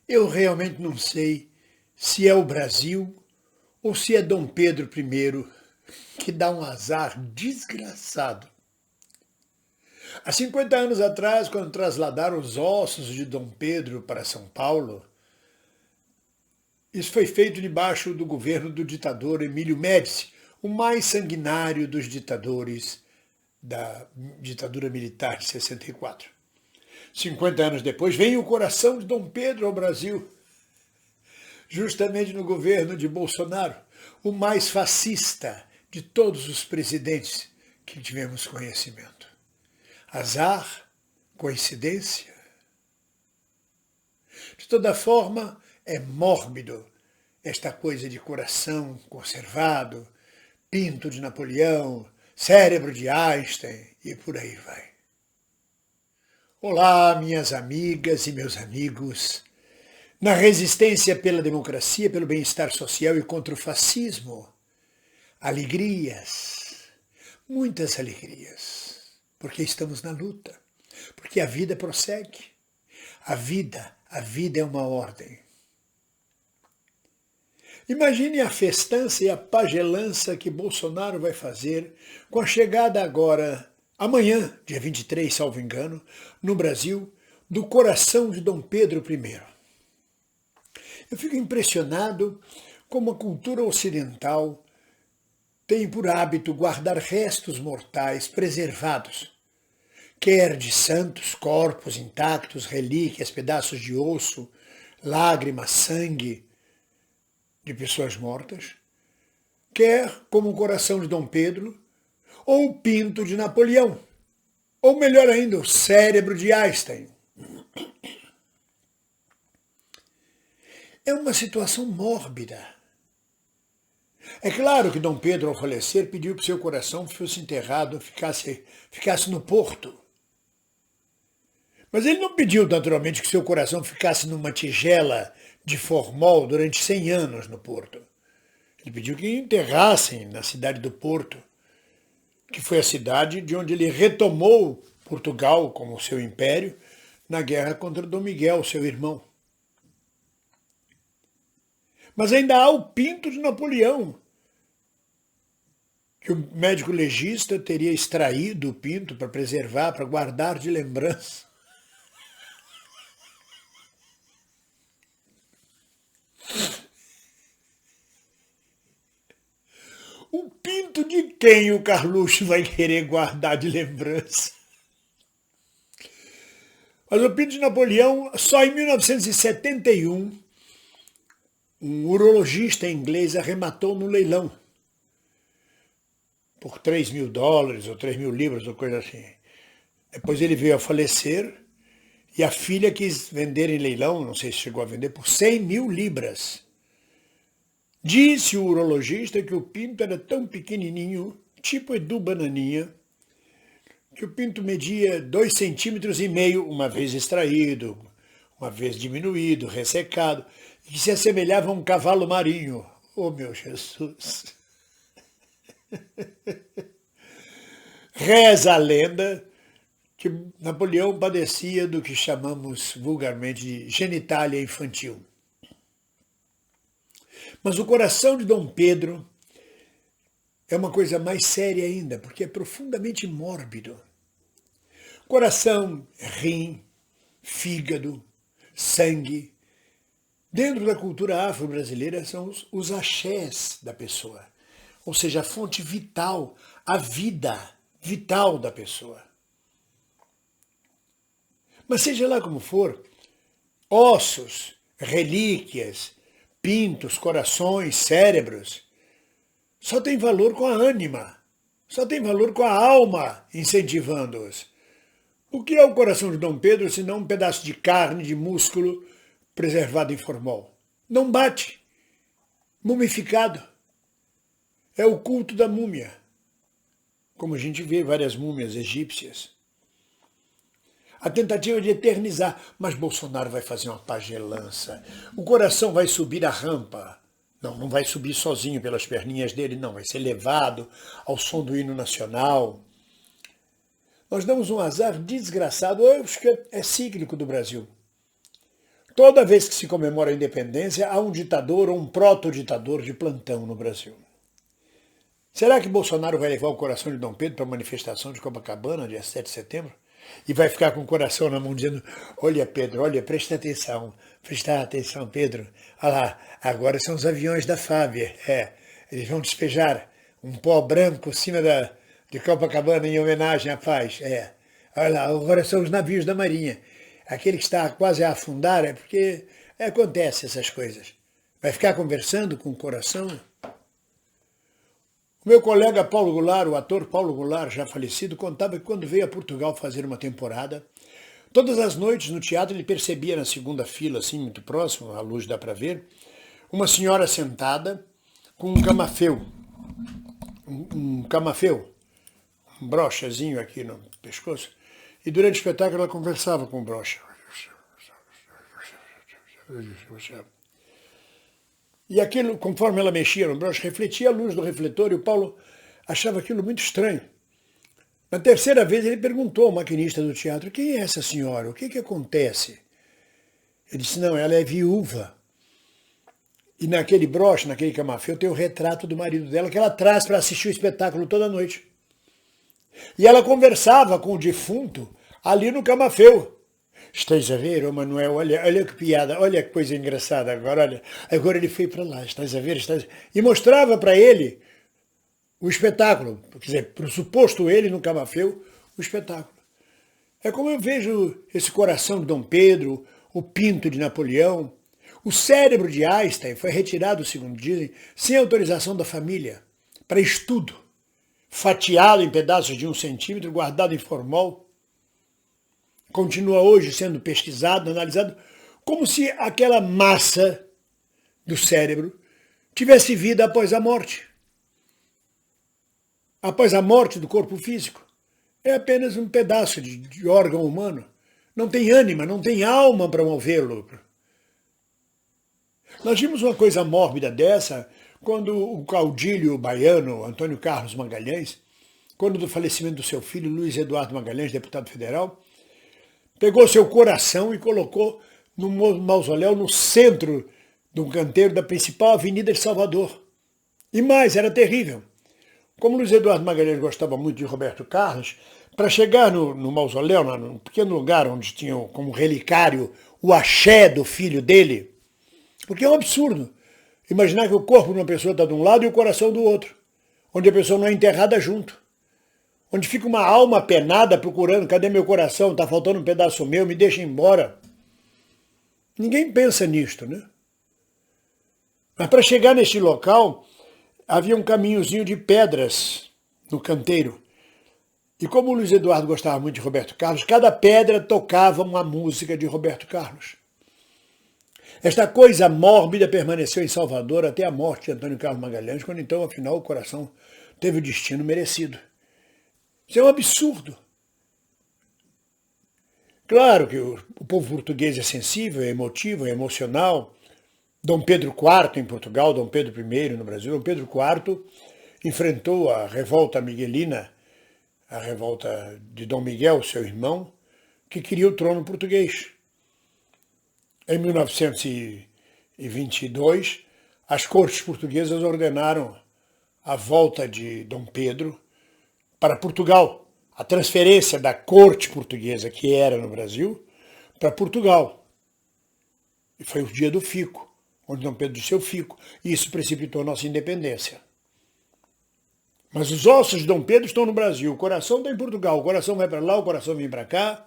Eu realmente não sei se é o Brasil ou se é Dom Pedro I que dá um azar desgraçado. Há 50 anos atrás, quando trasladaram os ossos de Dom Pedro para São Paulo, isso foi feito debaixo do governo do ditador Emílio Médici, o mais sanguinário dos ditadores da ditadura militar de 64. 50 anos depois, vem o coração de Dom Pedro ao Brasil, justamente no governo de Bolsonaro, o mais fascista de todos os presidentes que tivemos conhecimento. Azar? Coincidência? De toda forma, é mórbido esta coisa de coração conservado, pinto de Napoleão, cérebro de Einstein e por aí vai. Olá, minhas amigas e meus amigos. Na resistência pela democracia, pelo bem-estar social e contra o fascismo, alegrias, muitas alegrias, porque estamos na luta, porque a vida prossegue. A vida é uma ordem. Imagine a festança e a pagelança que Bolsonaro vai fazer com a chegada agora, amanhã, dia 23, salvo engano, no Brasil, do coração de Dom Pedro I. Eu fico impressionado como a cultura ocidental tem por hábito guardar restos mortais preservados, quer de santos, corpos intactos, relíquias, pedaços de osso, lágrimas, sangue de pessoas mortas, quer como o coração de Dom Pedro, ou o pinto de Napoleão, ou melhor ainda, o cérebro de Einstein. É uma situação mórbida. É claro que Dom Pedro, ao falecer, pediu que seu coração fosse enterrado, ficasse no porto. Mas ele não pediu, naturalmente, que seu coração ficasse numa tigela de formol durante 100 anos no Porto. Ele pediu que enterrassem na cidade do Porto, que foi a cidade de onde ele retomou Portugal como seu império na guerra contra Dom Miguel, seu irmão. Mas ainda há o pinto de Napoleão, que o médico legista teria extraído o pinto para preservar, para guardar de lembrança. O pinto de quem o Carluxo vai querer guardar de lembrança? Mas o pinto de Napoleão, só em 1971, um urologista inglês arrematou no leilão por $3.000 ou 3.000 libras ou coisa assim. Depois ele veio a falecer e a filha quis vender em leilão, não sei se chegou a vender, por 100.000 libras. Disse o urologista que o pinto era tão pequenininho, tipo Edu Bananinha, que o pinto media 2,5 centímetros, uma vez extraído, uma vez diminuído, ressecado, e que se assemelhava a um cavalo marinho. Oh, meu Jesus! Reza a lenda que Napoleão padecia do que chamamos vulgarmente de genitália infantil. Mas o coração de Dom Pedro é uma coisa mais séria ainda, porque é profundamente mórbido. Coração, rim, fígado, sangue. Dentro da cultura afro-brasileira são os axés da pessoa, ou seja, a fonte vital, a vida vital da pessoa. Mas seja lá como for, ossos, relíquias, pintos, corações, cérebros, só tem valor com a ânima, só tem valor com a alma incentivando-os. O que é o coração de Dom Pedro senão um pedaço de carne, de músculo preservado em formol? Não bate, mumificado. É o culto da múmia, como a gente vê várias múmias egípcias. A tentativa de eternizar, mas Bolsonaro vai fazer uma pagelança. O coração vai subir a rampa. Não vai subir sozinho pelas perninhas dele, não. Vai ser levado ao som do hino nacional. Nós damos um azar desgraçado. Eu acho que é cíclico do Brasil. Toda vez que se comemora a independência, há um ditador ou um proto-ditador de plantão no Brasil. Será que Bolsonaro vai levar o coração de Dom Pedro para a manifestação de Copacabana, dia 7 de setembro? E vai ficar com o coração na mão dizendo, olha Pedro, olha, presta atenção, Pedro. Olha lá, agora são os aviões da FAB, eles vão despejar um pó branco em cima de Copacabana em homenagem à paz, Olha lá, agora são os navios da Marinha. Aquele que está quase a afundar é porque acontece essas coisas. Vai ficar conversando com o coração? O meu colega Paulo Goulart, o ator Paulo Goulart, já falecido, contava que quando veio a Portugal fazer uma temporada, todas as noites no teatro ele percebia na segunda fila, assim, muito próximo, a luz dá para ver, uma senhora sentada com um camafeu. Um camafeu, um brochazinho aqui no pescoço. E durante o espetáculo ela conversava com o brocha. E aquilo, conforme ela mexia no broche, refletia a luz do refletor e o Paulo achava aquilo muito estranho. Na terceira vez ele perguntou ao maquinista do teatro, quem é essa senhora? O que acontece? Ele disse, não, ela é viúva. E naquele broche, naquele camafeu, tem o retrato do marido dela que ela traz para assistir o espetáculo toda noite. E ela conversava com o defunto ali no camafeu. Estás a ver, ô Manuel, olha que piada, olha que coisa engraçada agora, olha. Agora ele foi para lá, estás a ver, E mostrava para ele o espetáculo, quer dizer, para o suposto ele no camafeu, o espetáculo. É como eu vejo esse coração de Dom Pedro, o pinto de Napoleão. O cérebro de Einstein foi retirado, segundo dizem, sem autorização da família, para estudo, fatiado em pedaços de 1 centímetro, guardado em formol. Continua hoje sendo pesquisado, analisado, como se aquela massa do cérebro tivesse vida após a morte. Após a morte do corpo físico. É apenas um pedaço de órgão humano. Não tem ânima, não tem alma para movê-lo. Nós vimos uma coisa mórbida dessa quando o caudilho baiano, Antônio Carlos Magalhães, quando do falecimento do seu filho, Luiz Eduardo Magalhães, deputado federal, pegou seu coração e colocou no mausoléu no centro de um canteiro da principal avenida de Salvador. E mais, era terrível. Como Luiz Eduardo Magalhães gostava muito de Roberto Carlos, para chegar no mausoléu, num pequeno lugar onde tinha como relicário o axé do filho dele, porque é um absurdo imaginar que o corpo de uma pessoa está de um lado e o coração do outro, onde a pessoa não é enterrada junto. Onde fica uma alma penada procurando, cadê meu coração? Está faltando um pedaço meu, me deixa embora. Ninguém pensa nisto, né? Mas para chegar neste local, havia um caminhozinho de pedras no canteiro. E como o Luiz Eduardo gostava muito de Roberto Carlos, cada pedra tocava uma música de Roberto Carlos. Esta coisa mórbida permaneceu em Salvador até a morte de Antônio Carlos Magalhães, quando então, afinal, o coração teve o destino merecido. Isso é um absurdo. Claro que o povo português é sensível, é emotivo, é emocional. Dom Pedro IV em Portugal, Dom Pedro I no Brasil. Dom Pedro IV enfrentou a revolta miguelina, a revolta de Dom Miguel, seu irmão, que queria o trono português. Em 1922, as cortes portuguesas ordenaram a volta de Dom Pedro para Portugal, a transferência da corte portuguesa, que era no Brasil, para Portugal. E foi o dia do fico, onde Dom Pedro disse eu fico, e isso precipitou a nossa independência. Mas os ossos de Dom Pedro estão no Brasil, o coração está em Portugal, o coração vai para lá, o coração vem para cá.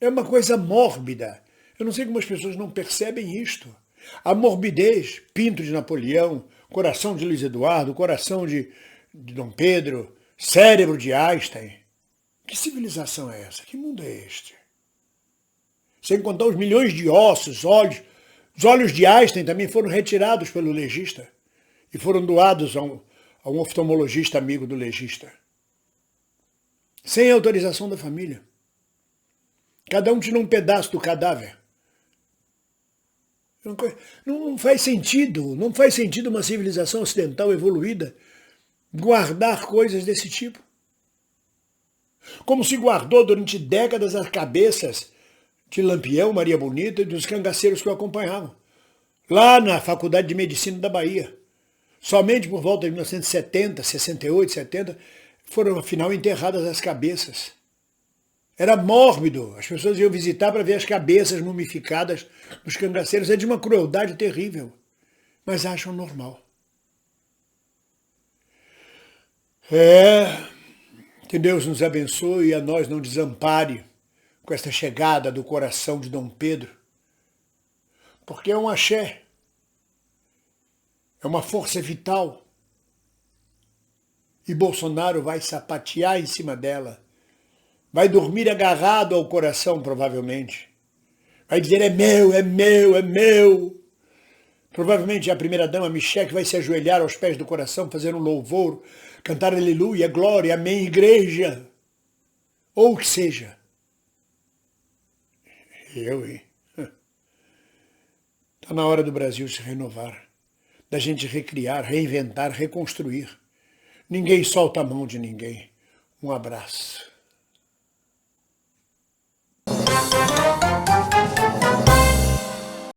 É uma coisa mórbida. Eu não sei como as pessoas não percebem isto. A morbidez, pinto de Napoleão, coração de Luiz Eduardo, coração de Dom Pedro, cérebro de Einstein. Que civilização é essa? Que mundo é este? Sem contar os milhões de ossos, olhos. Os olhos de Einstein também foram retirados pelo legista e foram doados a um oftalmologista amigo do legista. Sem autorização da família. Cada um tira um pedaço do cadáver. Não faz sentido uma civilização ocidental evoluída guardar coisas desse tipo. Como se guardou durante décadas as cabeças de Lampião, Maria Bonita e dos cangaceiros que o acompanhavam, lá na Faculdade de Medicina da Bahia. Somente por volta de 1970, 68, 70, foram afinal enterradas as cabeças. Era mórbido, as pessoas iam visitar para ver as cabeças mumificadas dos cangaceiros. É de uma crueldade terrível, mas acham normal. Que Deus nos abençoe e a nós não desampare com esta chegada do coração de Dom Pedro, porque é um axé, é uma força vital, e Bolsonaro vai sapatear em cima dela, vai dormir agarrado ao coração provavelmente, vai dizer é meu, é meu, é meu. Provavelmente a primeira-dama Michelle vai se ajoelhar aos pés do coração, fazer um louvor, cantar aleluia, glória, amém, igreja, ou o que seja. Hein? Está na hora do Brasil se renovar, da gente recriar, reinventar, reconstruir. Ninguém solta a mão de ninguém. Um abraço.